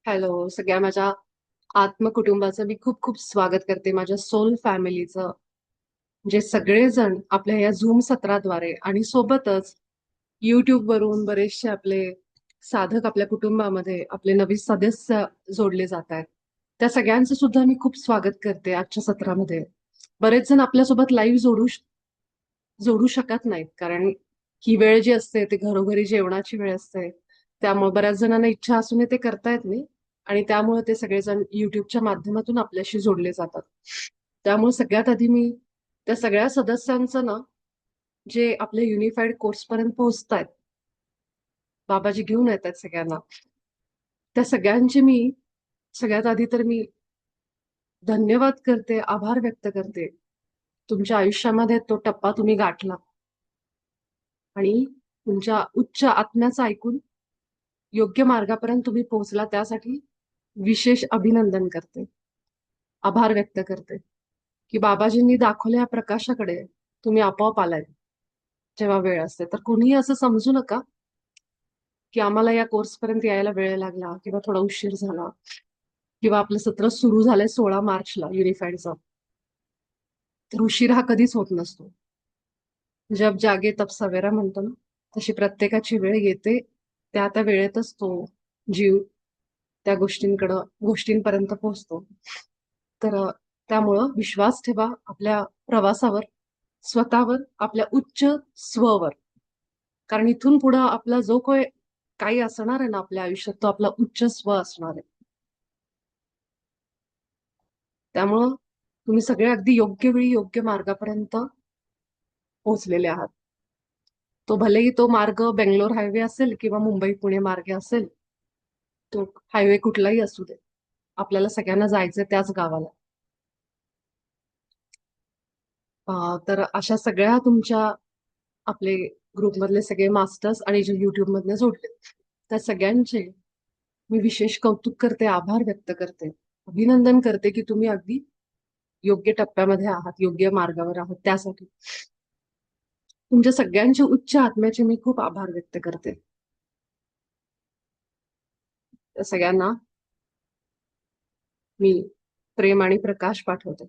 Hello, सगळ्या माझ्या आत्मकुटुंबाचं मी खूप खूप स्वागत करते. माझ्या सोल फॅमिलीचं. जे सगळेजण आपल्या या झूम सत्राद्वारे आणि सोबतच YouTube वरून बरेचसे आपले साधक आपल्या कुटुंबामध्ये आपले नवीन सदस्य जोडले जात आहेत. त्या सगळ्यांचं सुद्धा मी खूप स्वागत करते आजच्या सत्रामध्ये. बरेच जण आपल्यासोबत लाईव्ह जोडू शकत नाहीत, कारण ही वेळ जी असते ती घरोघरी जेवणाची वेळ असते. त्यामुळे बऱ्याच जणांना इच्छा असूनही ते करता येत नाही आणि त्यामुळे ते सगळेजण युट्यूबच्या माध्यमातून आपल्याशी जोडले जातात. त्यामुळे सगळ्यात आधी मी त्या सगळ्या सदस्यांचं ना, जे आपल्या युनिफाईड कोर्स पर्यंत पोहोचतायत, बाबाजी घेऊन येतात सगळ्यांना, त्या सगळ्यांचे मी सगळ्यात आधी तर मी धन्यवाद करते, आभार व्यक्त करते. तुमच्या आयुष्यामध्ये तो टप्पा तुम्ही गाठला आणि तुमच्या उच्च आत्म्याचं ऐकून योग्य मार्गापर्यंत तुम्ही पोहोचला, त्यासाठी विशेष अभिनंदन करते, आभार व्यक्त करते, की बाबाजींनी दाखवल्या या प्रकाशाकडे तुम्ही आपोआप आलाय. जेव्हा वेळ असते तर कोणीही असं समजू नका की आम्हाला या कोर्स पर्यंत यायला वेळ लागला किंवा थोडा उशीर झाला किंवा आपलं सत्र सुरू झालंय 16 मार्चला युनिफाईडचं. तर उशीर हा कधीच होत नसतो. जब जागे तब सवेरा म्हणतो ना, तशी प्रत्येकाची वेळ येते. त्या त्या वेळेतच तो जीव त्या गोष्टींपर्यंत पोहोचतो. तर त्यामुळं विश्वास ठेवा आपल्या प्रवासावर, स्वतःवर, आपल्या उच्च स्ववर. कारण इथून पुढं आपला जो काही असणार आहे ना आपल्या आयुष्यात, तो आपला उच्च स्व असणार आहे. त्यामुळं तुम्ही सगळे अगदी योग्य वेळी योग्य मार्गापर्यंत पोहोचलेले आहात. तो भलेही तो मार्ग बेंगलोर हायवे असेल किंवा मुंबई पुणे मार्गे असेल, तो हायवे कुठलाही असू दे, आपल्याला सगळ्यांना जायचंय त्याच गावाला. तर अशा सगळ्या तुमच्या आपले ग्रुपमधले सगळे मास्टर्स आणि जे युट्यूब मधले जोडले, त्या सगळ्यांचे मी विशेष कौतुक करते, आभार व्यक्त करते, अभिनंदन करते की तुम्ही अगदी योग्य टप्प्यामध्ये आहात, योग्य मार्गावर आहात. त्यासाठी तुमच्या सगळ्यांच्या उच्च आत्म्याचे मी खूप आभार व्यक्त करते. त्या सगळ्यांना मी प्रेम आणि प्रकाश पाठवते.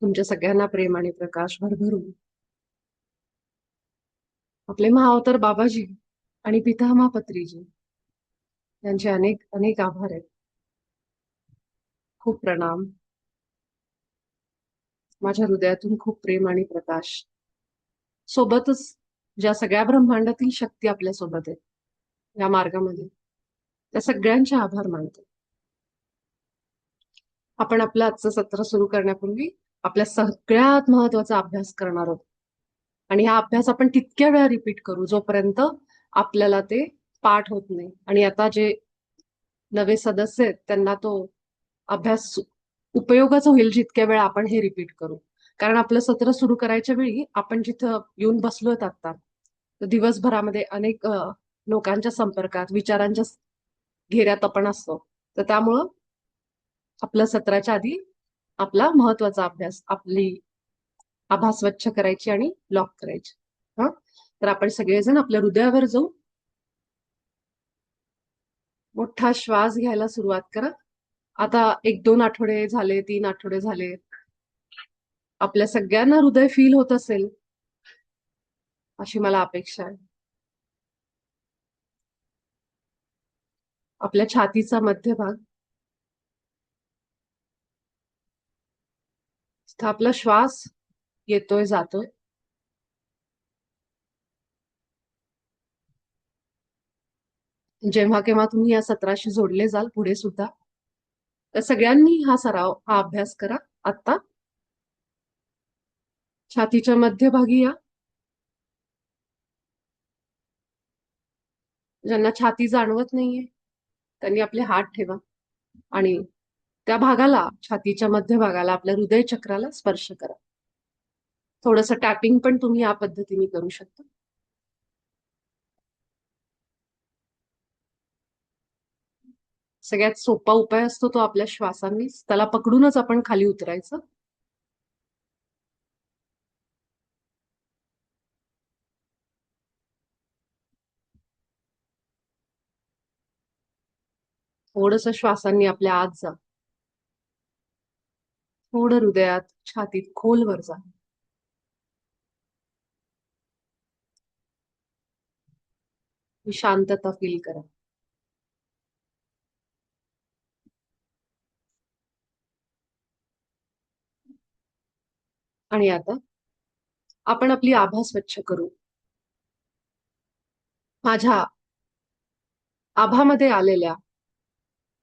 तुमच्या सगळ्यांना प्रेम आणि प्रकाश भरभरून. आपले महाअवतार बाबाजी आणि पितामहा पत्रीजी यांचे अनेक अनेक आभार आहेत. खूप प्रणाम. माझ्या हृदयातून खूप प्रेम आणि प्रकाश. सोबतच ज्या सगळ्या ब्रह्मांडातील शक्ती आपल्या सोबत आहेत या मार्गामध्ये, त्या सगळ्यांचे आभार मानतो. आपण आपलं आजचं सत्र सुरू करण्यापूर्वी आपल्या सगळ्यात महत्वाचा अभ्यास करणार आहोत. आणि हा अभ्यास आपण तितक्या वेळा रिपीट करू जोपर्यंत आपल्याला ते पाठ होत नाही. आणि आता जे नवे सदस्य आहेत त्यांना तो अभ्यास उपयोगाचा होईल जितक्या वेळा आपण हे रिपीट करू. कारण आपलं सत्र सुरू करायच्या वेळी आपण जिथं येऊन बसलोत आता, तर दिवसभरामध्ये अनेक लोकांच्या संपर्कात, विचारांच्या घेऱ्यात आपण असतो. तर त्यामुळं आपल्या सत्राच्या आधी आपला महत्वाचा अभ्यास, आपली आभा स्वच्छ करायची आणि लॉक करायची. हा, तर आपण सगळेजण आपल्या हृदयावर जाऊ, मोठा श्वास घ्यायला सुरुवात करा. आता 1-2 आठवडे झाले, 3 आठवडे झाले, आपल्या सगळ्यांना हृदय फील होत असेल अशी मला अपेक्षा आहे. आपल्या छातीचा मध्यभाग, तिथं आपला श्वास येतोय जातोय. जेव्हा केव्हा तुम्ही या सत्राशी जोडले जाल पुढे सुद्धा, तर सगळ्यांनी हा अभ्यास करा. आता छातीच्या मध्यभागी या. ज्यांना छाती जाणवत नाहीये त्यांनी आपले हात ठेवा आणि त्या भागाला, छातीच्या मध्यभागाला, आपल्या हृदय चक्राला स्पर्श करा. थोडंसं टॅपिंग पण तुम्ही या पद्धतीने करू शकता. सगळ्यात सोपा उपाय असतो तो आपल्या श्वासांनीच, त्याला पकडूनच आपण खाली उतरायचं. थोडस श्वासांनी आपल्या आत जा. थोडं हृदयात, छातीत खोलवर जा. ही शांतता फील करा. आणि आता आपण आपली आभा स्वच्छ करू. माझ्या आभामध्ये आलेल्या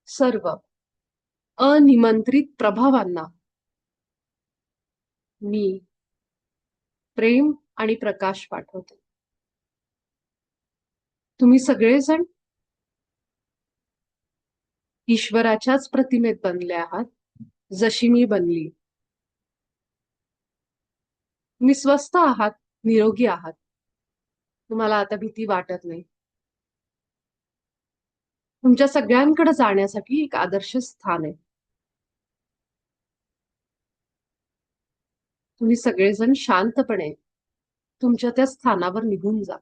सर्व अनिमंत्रित प्रभावांना मी प्रेम आणि प्रकाश पाठवते. तुम्ही सगळेजण ईश्वराच्याच प्रतिमेत बनले आहात, जशी मी बनली. तुम्ही स्वस्थ आहात, निरोगी आहात. तुम्हाला आता भीती वाटत नाही. तुमच्या सगळ्यांकडे जाण्यासाठी एक आदर्श स्थान आहे. तुम्ही सगळेजण शांतपणे तुमच्या त्या स्थानावर निघून जा.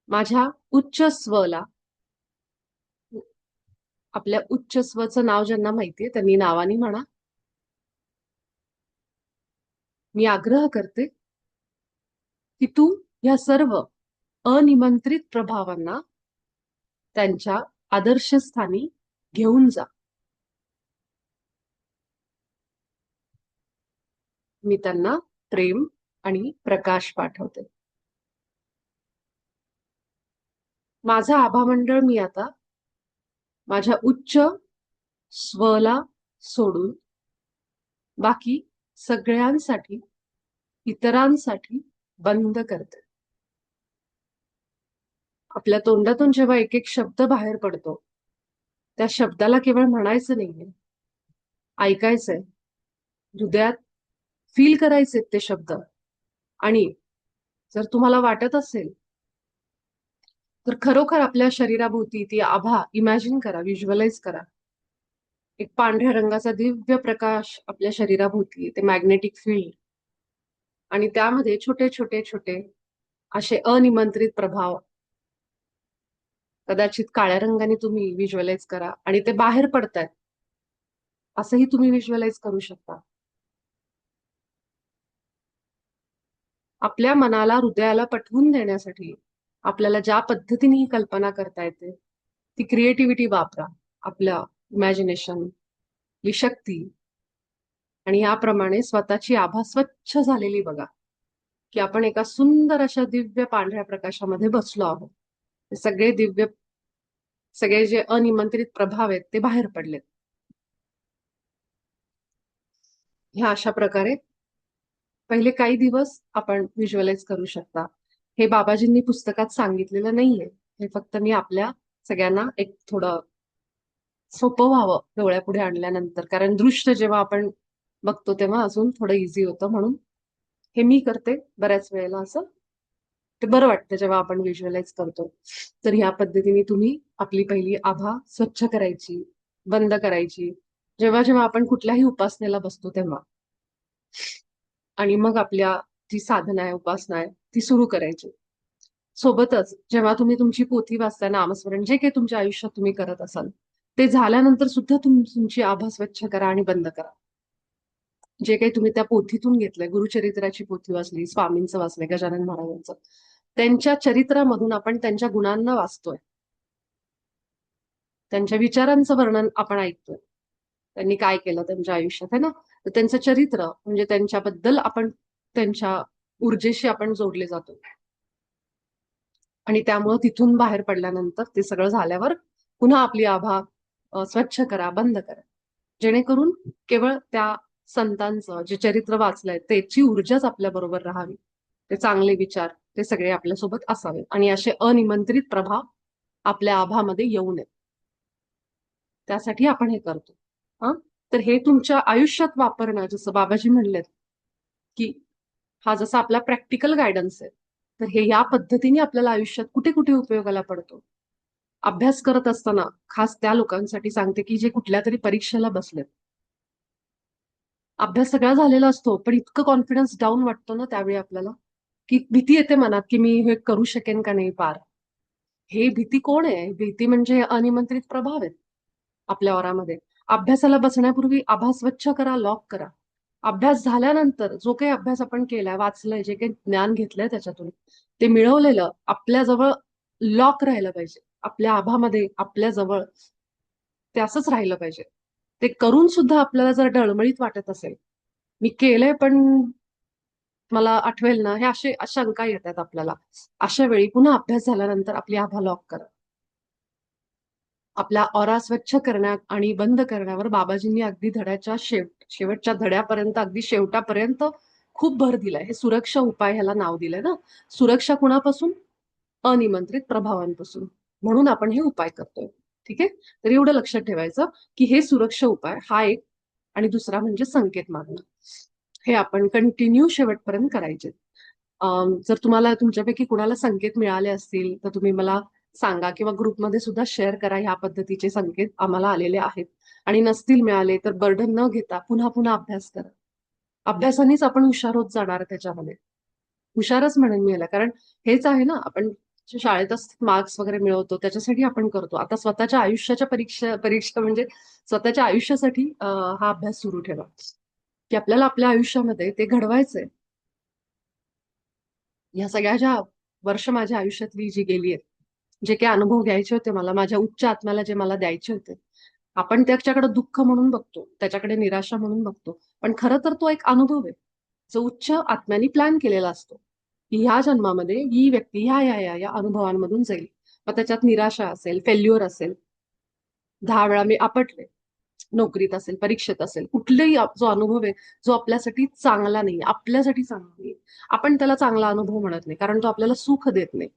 माझ्या उच्च स्वला, आपल्या उच्च स्वचं नाव ज्यांना माहितीये त्यांनी नावाने म्हणा. मी आग्रह करते की तू या सर्व अनिमंत्रित प्रभावांना त्यांच्या आदर्श स्थानी घेऊन जा. मी त्यांना प्रेम आणि प्रकाश पाठवते. माझं आभामंडळ मी आता माझ्या उच्च स्वला सोडून बाकी सगळ्यांसाठी, इतरांसाठी बंद करते. आपल्या तोंडातून जेव्हा एक एक शब्द बाहेर पडतो, त्या शब्दाला केवळ म्हणायचं नाहीये, ऐकायचंय, हृदयात फील करायचे ते शब्द. आणि जर तुम्हाला वाटत असेल तर खरोखर आपल्या शरीराभोवती ती आभा इमॅजिन करा, व्हिज्युअलाइज करा. एक पांढऱ्या रंगाचा दिव्य प्रकाश आपल्या शरीराभोवती, ते मॅग्नेटिक फील्ड, आणि त्यामध्ये छोटे छोटे छोटे असे अनिमंत्रित प्रभाव. कदाचित काळ्या रंगाने तुम्ही व्हिज्युअलाइज करा आणि ते बाहेर पडतायत असंही तुम्ही व्हिज्युअलाइज करू शकता. आपल्या मनाला, हृदयाला पटवून देण्यासाठी आपल्याला ज्या पद्धतीने ही कल्पना करता येते ती क्रिएटिव्हिटी वापरा. आपल्या इमॅजिनेशन, शक्ती. आणि याप्रमाणे स्वतःची आभा स्वच्छ झालेली बघा, की आपण एका सुंदर अशा दिव्य पांढऱ्या प्रकाशामध्ये बसलो आहोत. सगळे दिव्य, सगळे जे अनिमंत्रित प्रभाव आहेत ते बाहेर पडलेत. ह्या अशा प्रकारे पहिले काही दिवस आपण व्हिज्युअलाइज करू शकता. हे बाबाजींनी पुस्तकात सांगितलेलं नाहीये, हे फक्त मी आपल्या सगळ्यांना एक थोडं सोपं व्हावं डोळ्यापुढे आणल्यानंतर. कारण दृश्य जेव्हा आपण बघतो तेव्हा अजून थोडं इझी होतं, म्हणून हे मी करते बऱ्याच वेळेला. असं ते बरं वाटतं जेव्हा आपण व्हिज्युअलाइज करतो. तर ह्या पद्धतीने तुम्ही आपली पहिली आभा स्वच्छ करायची, बंद करायची, जेव्हा जेव्हा आपण कुठल्याही उपासनेला बसतो तेव्हा. आणि मग आपल्या जी साधना आहे, उपासना आहे, ती सुरू करायची. सोबतच जेव्हा तुम्ही तुमची पोथी वाचता, नामस्मरण जे काही तुमच्या आयुष्यात तुम्ही करत असाल, ते झाल्यानंतर सुद्धा तुमची आभा स्वच्छ करा आणि बंद करा. जे काही तुम्ही त्या पोथीतून घेतलंय, गुरुचरित्राची पोथी वाचली, स्वामींचं वाचलंय, गजानन महाराजांचं, त्यांच्या चरित्रामधून आपण त्यांच्या गुणांना वाचतोय, त्यांच्या विचारांचं वर्णन आपण ऐकतोय, त्यांनी काय केलं त्यांच्या आयुष्यात, है ना. तर त्यांचं चरित्र म्हणजे त्यांच्याबद्दल आपण, त्यांच्या ऊर्जेशी आपण जोडले जातो. आणि त्यामुळं तिथून बाहेर पडल्यानंतर ते सगळं झाल्यावर पुन्हा आपली आभा स्वच्छ करा, बंद करा, जेणेकरून केवळ त्या संतांचं जे चरित्र वाचलंय त्याची ऊर्जाच आपल्या बरोबर राहावी, ते चांगले विचार ते सगळे आपल्यासोबत असावे आणि असे अनिमंत्रित प्रभाव आपल्या आभामध्ये येऊ नये. त्यासाठी आपण हे करतो. हा, तर हे तुमच्या आयुष्यात वापरणं, जसं बाबाजी म्हणलेत की हा जसा आपला प्रॅक्टिकल गायडन्स आहे, तर हे या पद्धतीने आपल्याला आयुष्यात कुठे कुठे उपयोगाला पडतो. अभ्यास करत असताना खास त्या लोकांसाठी सांगते की जे कुठल्या तरी परीक्षेला बसलेत, अभ्यास सगळा झालेला असतो पण इतकं कॉन्फिडन्स डाऊन वाटतो ना त्यावेळी आपल्याला, की भीती येते मनात की मी हे करू शकेन का नाही पार. हे भीती कोण आहे? भीती म्हणजे अनिमंत्रित प्रभाव आहेत आपल्या ओरामध्ये. अभ्यासाला बसण्यापूर्वी आभा स्वच्छ करा, लॉक करा. अभ्यास झाल्यानंतर जो काही अभ्यास आपण केलाय, वाचलंय, जे काही ज्ञान घेतलंय त्याच्यातून, ते मिळवलेलं आपल्या जवळ लॉक राहिलं पाहिजे. आपल्या आभामध्ये आपल्या जवळ ते असंच राहिलं पाहिजे. ते करून सुद्धा आपल्याला जर डळमळीत वाटत असेल, मी केलंय पण मला आठवेल ना, हे असे शंका येतात आपल्याला. अशा वेळी पुन्हा अभ्यास झाल्यानंतर आपली आभा लॉक करा. आपला ऑरा स्वच्छ करण्यात आणि बंद करण्यावर बाबाजींनी अगदी धड्याच्या शेवटच्या धड्यापर्यंत, अगदी शेवटापर्यंत खूप भर दिलाय. हे सुरक्षा उपाय ह्याला नाव दिलंय ना. सुरक्षा कुणापासून? अनिमंत्रित प्रभावांपासून. म्हणून आपण हे उपाय करतोय. ठीक आहे. तर एवढं लक्षात ठेवायचं की हे सुरक्षा उपाय हा एक, आणि दुसरा म्हणजे संकेत मागणं. हे आपण कंटिन्यू शेवटपर्यंत करायचे. जर तुम्हाला तुमच्यापैकी कुणाला संकेत मिळाले असतील तर तुम्ही मला सांगा, किंवा ग्रुपमध्ये सुद्धा शेअर करा. ह्या पद्धतीचे संकेत आम्हाला आलेले आहेत. आणि नसतील मिळाले तर बर्डन न घेता पुन्हा पुन्हा अभ्यास करा. अभ्यासानेच आपण हुशार होत जाणार त्याच्यामध्ये. हुशारच म्हणेन मी याला, कारण हेच आहे ना, आपण जे शाळेतच मार्क्स वगैरे मिळवतो त्याच्यासाठी आपण करतो. आता स्वतःच्या आयुष्याच्या परीक्षा परीक्षा म्हणजे स्वतःच्या आयुष्यासाठी हा अभ्यास सुरू ठेवा, की आपल्याला आपल्या आयुष्यामध्ये ते घडवायचंय. ह्या सगळ्या ज्या वर्ष माझ्या आयुष्यातली जी गेली आहेत, जे काही अनुभव घ्यायचे होते मला, माझ्या उच्च आत्म्याला जे मला द्यायचे होते, आपण त्याच्याकडे दुःख म्हणून बघतो, त्याच्याकडे निराशा म्हणून बघतो, पण खरं तर तो एक अनुभव आहे जो उच्च आत्म्याने प्लॅन केलेला असतो, की ह्या जन्मामध्ये ही व्यक्ती ह्या या या या अनुभवांमधून जाईल. मग त्याच्यात निराशा असेल, फेल्युअर असेल, 10 वेळा मी आपटले, नोकरीत असेल, परीक्षेत असेल, कुठलेही जो अनुभव आहे जो आपल्यासाठी चांगला नाही, आपल्यासाठी चांगला नाही, आपण त्याला चांगला अनुभव म्हणत नाही, कारण तो आपल्याला सुख देत नाही.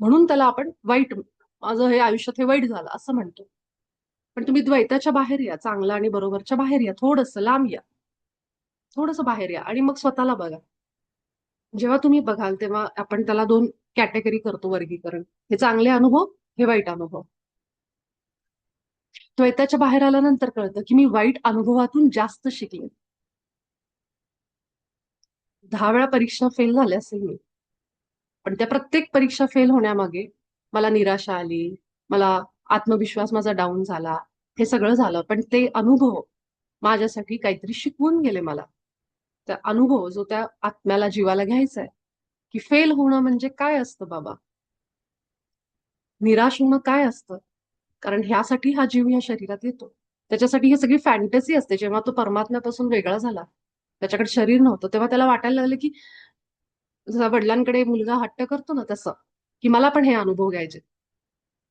म्हणून त्याला आपण वाईट, माझं हे आयुष्यात हे वाईट झालं असं म्हणतो. पण तुम्ही द्वैताच्या बाहेर या, चांगला आणि बरोबरच्या बाहेर या, थोडंसं लांब या, थोडंसं बाहेर या आणि मग स्वतःला बघा. जेव्हा तुम्ही बघाल तेव्हा आपण त्याला 2 कॅटेगरी करतो, वर्गीकरण. हे चांगले अनुभव, हे वाईट अनुभव. द्वैताच्या बाहेर आल्यानंतर कळतं की मी वाईट अनुभवातून जास्त शिकले. 10 वेळा परीक्षा फेल झाले असेल मी, पण त्या प्रत्येक परीक्षा फेल होण्यामागे मला निराशा आली, मला आत्मविश्वास माझा डाऊन झाला, हे सगळं झालं. पण ते अनुभव माझ्यासाठी काहीतरी शिकवून गेले मला. त्या अनुभव जो त्या आत्म्याला, जीवाला घ्यायचा आहे, की फेल होणं म्हणजे काय असतं बाबा, निराश होणं काय असतं. कारण ह्यासाठी हा जीव ह्या शरीरात येतो. त्याच्यासाठी ही सगळी फॅन्टसी असते. जेव्हा तो परमात्म्यापासून वेगळा झाला, त्याच्याकडे शरीर नव्हतं, तेव्हा त्याला वाटायला लागलं की जसा वडिलांकडे मुलगा हट्ट करतो ना, तसं, की मला पण हे अनुभव घ्यायचे.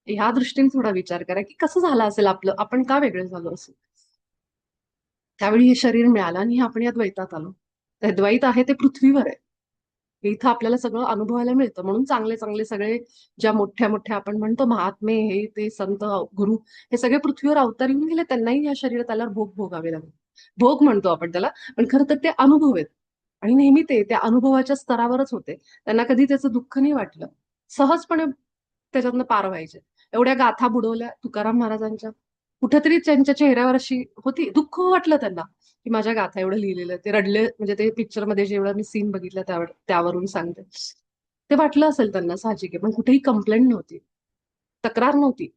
ह्या दृष्टीने थोडा विचार करा की कसं झालं असेल आपलं, आपण का वेगळे झालो असेल. त्यावेळी हे शरीर मिळालं आणि आपण या द्वैतात आलो. ते द्वैत आहे ते पृथ्वीवर आहे. इथं आपल्याला सगळं अनुभवायला मिळतं. म्हणून चांगले चांगले सगळे, ज्या मोठ्या मोठ्या आपण म्हणतो महात्मे, हे ते संत, गुरु, हे सगळे पृथ्वीवर अवतार येऊन गेले. त्यांनाही या शरीरात आल्यावर भोग भोगावे लागले. भोग म्हणतो आपण त्याला, पण खरं तर ते अनुभव आहेत. आणि नेहमी ते त्या अनुभवाच्या स्तरावरच होते. त्यांना कधी त्याचं दुःख नाही वाटलं. सहजपणे त्याच्यातनं पार व्हायचे. एवढ्या गाथा बुडवल्या तुकाराम महाराजांच्या. कुठेतरी त्यांच्या चेहऱ्यावर अशी होती, दुःख वाटलं त्यांना की माझ्या गाथा एवढं लिहिलेलं. ते रडले, म्हणजे ते पिक्चर मध्ये जेवढं मी सीन बघितलं त्यावरून सांगते. ते वाटलं असेल त्यांना, साहजिक आहे. पण कुठेही कंप्लेंट नव्हती, तक्रार नव्हती,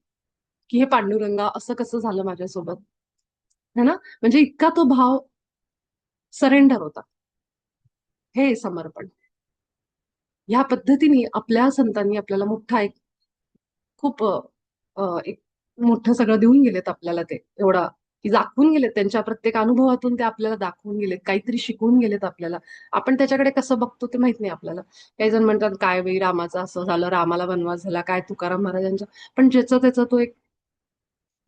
की हे पांडुरंगा असं कसं झालं माझ्यासोबत, है ना. म्हणजे इतका तो भाव, सरेंडर होता. हे समर्पण. ह्या पद्धतीने आपल्या संतांनी आपल्याला मोठा एक, खूप एक मोठं सगळं देऊन गेलेत आपल्याला. ते एवढा की दाखवून गेलेत, त्यांच्या प्रत्येक अनुभवातून ते आपल्याला दाखवून गेलेत, काहीतरी शिकवून गेलेत आपल्याला. आपण त्याच्याकडे कसं बघतो ते माहित नाही आपल्याला. काही जण म्हणतात काय बाई, रामाचं असं झालं, रामाला वनवास झाला, काय तुकाराम महाराजांच्या. पण ज्याचा त्याचा तो एक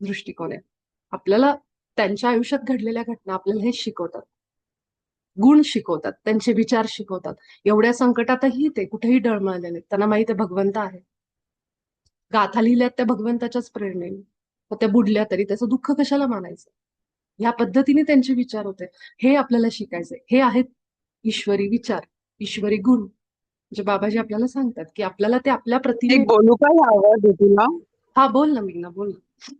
दृष्टिकोन आहे. आपल्याला त्यांच्या आयुष्यात घडलेल्या घटना आपल्याला हे शिकवतात, गुण शिकवतात, त्यांचे विचार शिकवतात. एवढ्या संकटातही ते कुठेही डळमळलेले, त्यांना माहित आहे भगवंत आहे. गाथा लिहिल्यात त्या भगवंताच्याच प्रेरणेने. मग त्या बुडल्या तरी त्याचं दुःख कशाला मानायचं. ह्या पद्धतीने त्यांचे विचार होते. हे आपल्याला शिकायचंय. हे आहेत ईश्वरी विचार, ईश्वरी गुण, जे बाबाजी आपल्याला सांगतात की आपल्याला ते आपल्या प्रतिमे. एक बोलू का यावर दीदीला? हा बोल ना मीना, बोल ना.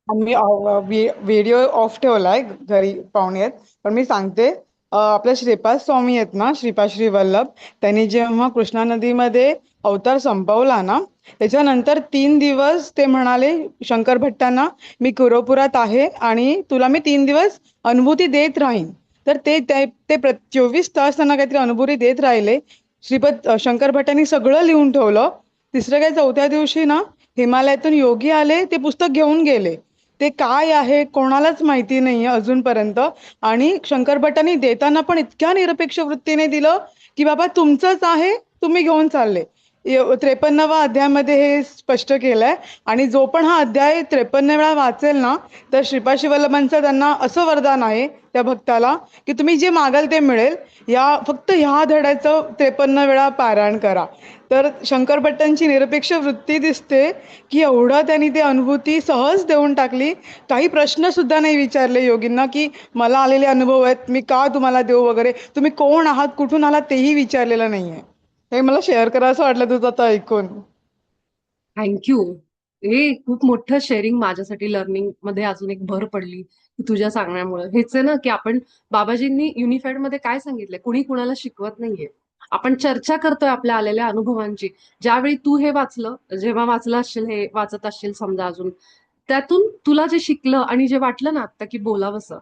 आम्ही व्हिडिओ ऑफ ठेवलाय, घरी पाहुणे आहेत, पण मी सांगते. आपले श्रीपाद स्वामी आहेत ना, श्रीपाद श्री वल्लभ, त्यांनी जेव्हा कृष्णा नदीमध्ये अवतार संपवला ना, त्याच्यानंतर 3 दिवस ते म्हणाले शंकर भट्टांना, मी कुरोपुरात आहे आणि तुला मी 3 दिवस अनुभूती देत राहीन. तर ते ते ते 24 तास त्यांना काहीतरी अनुभूती देत राहिले. शंकर भट्टांनी सगळं लिहून ठेवलं. तिसऱ्या काही चौथ्या दिवशी ना, हिमालयातून योगी आले, ते पुस्तक घेऊन गेले. ते काय आहे कोणालाच माहिती नाहीये अजूनपर्यंत. आणि शंकर भट्टांनी देताना पण इतक्या निरपेक्ष वृत्तीने दिलं की बाबा तुमचंच आहे, तुम्ही घेऊन चालले. 53व्या अध्यायामध्ये हे स्पष्ट केलंय. आणि जो पण हा अध्याय 53 वेळा वाचेल ना, तर श्रीपाद शिवल्लभांचं त्यांना असं वरदान आहे त्या भक्ताला की तुम्ही जे मागाल ते मिळेल. फक्त ह्या धड्याचं 53 वेळा पारायण करा. तर शंकर भट्टांची निरपेक्ष वृत्ती दिसते की एवढं त्यांनी ते अनुभूती सहज देऊन टाकली. काही प्रश्न सुद्धा नाही विचारले योगींना की मला आलेले अनुभव आहेत, मी का तुम्हाला देऊ वगैरे, तुम्ही कोण आहात, कुठून आलात तेही विचारलेलं नाहीये. हे मला शेअर करावं वाटलं तुझं आता ऐकून. थँक्यू. हे खूप मोठं शेअरिंग माझ्यासाठी लर्निंग मध्ये अजून एक भर पडली की तुझ्या सांगण्यामुळे. हेच आहे ना की आपण बाबाजींनी युनिफाईड मध्ये काय सांगितलंय, कुणी कुणाला शिकवत नाहीये. आपण चर्चा करतोय आपल्या आलेल्या अनुभवांची. ज्यावेळी तू हे वाचलं, जेव्हा वाचलं असशील, हे वाचत असशील समजा अजून, त्यातून तुला जे शिकलं आणि जे वाटलं ना आता की बोलावंसं,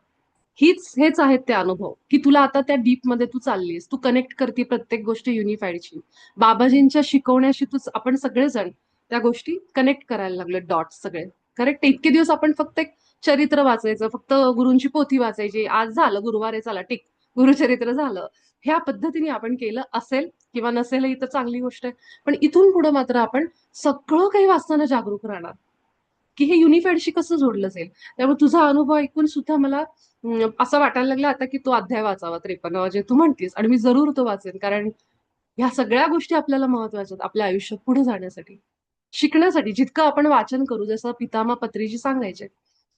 हेच आहेत ते अनुभव की तुला आता त्या डीप मध्ये तू चाललीस, तू कनेक्ट करते प्रत्येक गोष्ट युनिफाईडची. बाबाजींच्या शिकवण्याशी आपण सगळेजण त्या गोष्टी कनेक्ट करायला लागले, डॉट्स सगळे. करेक्ट. इतके दिवस आपण फक्त एक चरित्र वाचायचं, फक्त गुरूंची पोथी वाचायची, आज झालं गुरुवार आहे चला टिक, गुरुचरित्र झालं. ह्या पद्धतीने आपण केलं असेल किंवा नसेलही तर चांगली गोष्ट आहे. पण इथून पुढे मात्र आपण सगळं काही वाचताना जागरूक राहणार की हे युनिफाईडशी कसं जोडलं जाईल. त्यामुळे तुझा अनुभव ऐकून सुद्धा मला असं वाटायला लागलं आता की तो अध्याय वाचावा 53 जे तू म्हणतीस, आणि मी जरूर तो वाचेन. कारण ह्या सगळ्या गोष्टी आपल्याला महत्वाच्या आहेत आपल्या आयुष्यात पुढे जाण्यासाठी, शिकण्यासाठी. जितकं आपण वाचन करू, जसं पितामह पत्रीजी सांगायचे,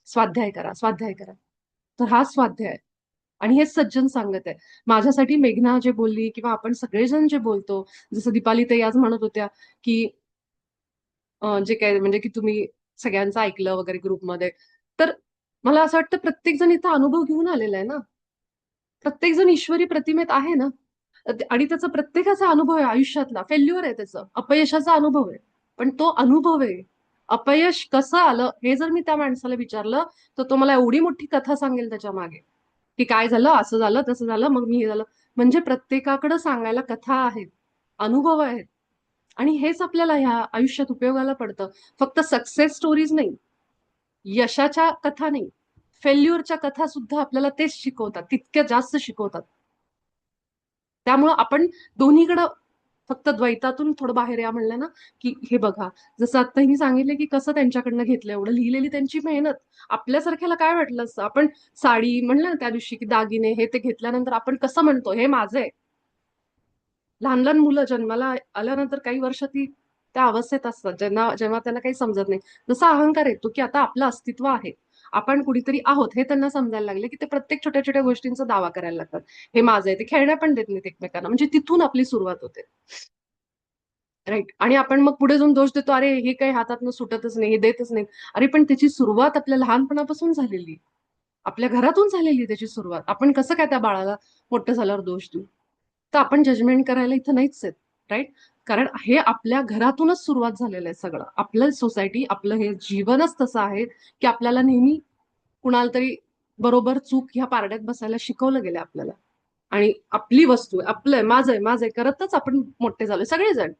स्वाध्याय करा, स्वाध्याय करा. तर हा स्वाध्याय. आणि हे सज्जन सांगत आहे माझ्यासाठी. मेघना जे बोलली किंवा आपण सगळेजण जे बोलतो, जसं दीपाली ताई आज म्हणत होत्या की जे काय म्हणजे की तुम्ही सगळ्यांचं ऐकलं वगैरे ग्रुपमध्ये, तर मला असं वाटतं प्रत्येक जण इथं अनुभव घेऊन आलेला आहे ना. प्रत्येक जण ईश्वरी प्रतिमेत आहे ना. आणि त्याचा प्रत्येकाचा अनुभव आहे आयुष्यातला. फेल्युअर आहे त्याचं, अपयशाचा अनुभव आहे. पण तो अनुभव आहे. अपयश कसं आलं हे जर मी त्या माणसाला विचारलं, तर तो मला एवढी मोठी कथा सांगेल त्याच्या मागे की काय झालं, असं झालं, तसं झालं, मग मी हे झालं. म्हणजे प्रत्येकाकडे सांगायला कथा आहेत, अनुभव आहेत. आणि हेच आपल्याला ह्या आयुष्यात उपयोगाला पडतं. फक्त सक्सेस स्टोरीज नाही, यशाच्या कथा नाही, फेल्युअरच्या कथा सुद्धा आपल्याला तेच शिकवतात, तितक्या जास्त शिकवतात. त्यामुळं आपण दोन्हीकडं, फक्त द्वैतातून थोडं बाहेर या म्हणलं ना, की हे बघा, जसं आता मी सांगितलं की कसं त्यांच्याकडनं घेतलं, एवढं लिहिलेली त्यांची मेहनत. आपल्यासारख्याला काय वाटलं असतं, आपण साडी म्हणलं ना त्या दिवशी की दागिने हे ते घेतल्यानंतर आपण कसं म्हणतो, हे माझं आहे. लहान लहान मुलं जन्माला आल्यानंतर काही वर्ष ती त्या अवस्थेत असतात, ज्यांना जेव्हा त्यांना काही समजत नाही. जसा अहंकार येतो की आता आपलं अस्तित्व आहे, आपण कुणीतरी आहोत, हे त्यांना समजायला लागले की ते प्रत्येक छोट्या छोट्या गोष्टींचा दावा करायला लागतात. हे माझं आहे. ते खेळण्या पण देत नाहीत एकमेकांना. म्हणजे तिथून आपली सुरुवात होते. राईट. आणि आपण मग पुढे जाऊन दोष देतो, अरे हे काही हातातनं सुटतच नाही, हे देतच नाही. अरे पण त्याची सुरुवात आपल्या लहानपणापासून झालेली, आपल्या घरातून झालेली त्याची सुरुवात. आपण कसं काय त्या बाळाला मोठं झाल्यावर दोष देऊ. तर आपण जजमेंट करायला इथं नाहीच आहेत. राईट. कारण हे आपल्या घरातूनच सुरुवात झालेलं आहे सगळं. आपलं सोसायटी, आपलं हे जीवनच तसं आहे की आपल्याला नेहमी कुणाला तरी बरोबर चूक ह्या पारड्यात बसायला शिकवलं गेलं आपल्याला. आणि आपली वस्तू आहे, आपलं आहे, माझं आहे, माझं आहे करतच आपण मोठे झालोय सगळेजण.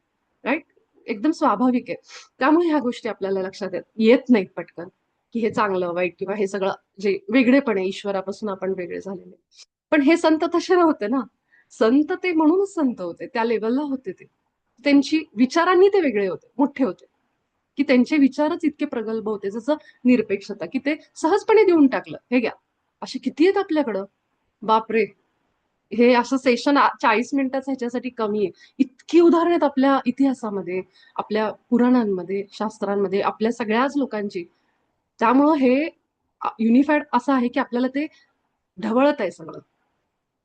राईट. एकदम स्वाभाविक आहे. त्यामुळे ह्या गोष्टी आपल्याला लक्षात येत नाहीत पटकन की हे चांगलं वाईट किंवा हे सगळं जे वेगळेपण आहे, ईश्वरापासून आपण वेगळे झालेले. पण हे संत तसे नव्हते ना. संत ते म्हणूनच संत होते, त्या लेवलला होते ते. त्यांची विचारांनी ते वेगळे होते, मोठे होते. की त्यांचे विचारच इतके प्रगल्भ होते, जसं निरपेक्षता, की ते सहजपणे देऊन टाकलं, हे घ्या. असे किती आहेत आपल्याकडं, बापरे. हे असं सेशन 40 मिनिटाचं ह्याच्यासाठी कमी आहे. इतकी उदाहरणं आहेत आपल्या इतिहासामध्ये, आपल्या पुराणांमध्ये, शास्त्रांमध्ये, आपल्या सगळ्याच लोकांची. त्यामुळं हे युनिफाईड असं आहे की आपल्याला ते ढवळत आहे सगळं,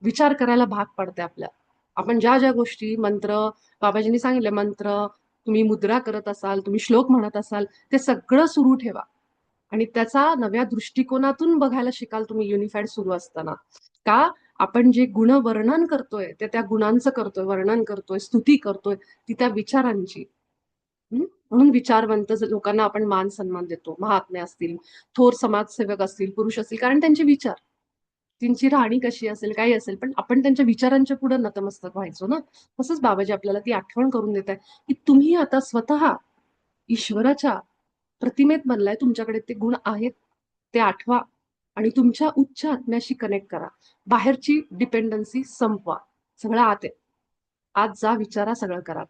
विचार करायला भाग पडते आपल्या. आपण ज्या ज्या गोष्टी, मंत्र, बाबाजींनी सांगितले मंत्र, तुम्ही मुद्रा करत असाल, तुम्ही श्लोक म्हणत असाल, ते सगळं सुरू ठेवा. आणि त्याचा नव्या दृष्टिकोनातून बघायला शिकाल तुम्ही युनिफाईड सुरू असताना. का? आपण जे गुणवर्णन करतोय ते त्या गुणांचं करतोय, वर्णन करतोय, स्तुती करतोय, ती त्या विचारांची. म्हणून विचारवंत लोकांना आपण मान सन्मान देतो. महात्मे असतील, थोर समाजसेवक असतील, पुरुष असतील, कारण त्यांचे विचार, त्यांची राहणी कशी असेल, काही असेल, पण आपण त्यांच्या विचारांच्या पुढे नतमस्तक व्हायचो ना. तसंच बाबाजी आपल्याला ती आठवण करून देत आहे की तुम्ही आता स्वतः ईश्वराच्या प्रतिमेत बनलाय, तुमच्याकडे ते गुण आहेत, ते आठवा आणि तुमच्या उच्च आत्म्याशी कनेक्ट करा. बाहेरची डिपेंडन्सी संपवा. सगळं आत आहे. आज जा, विचारा, सगळं करा.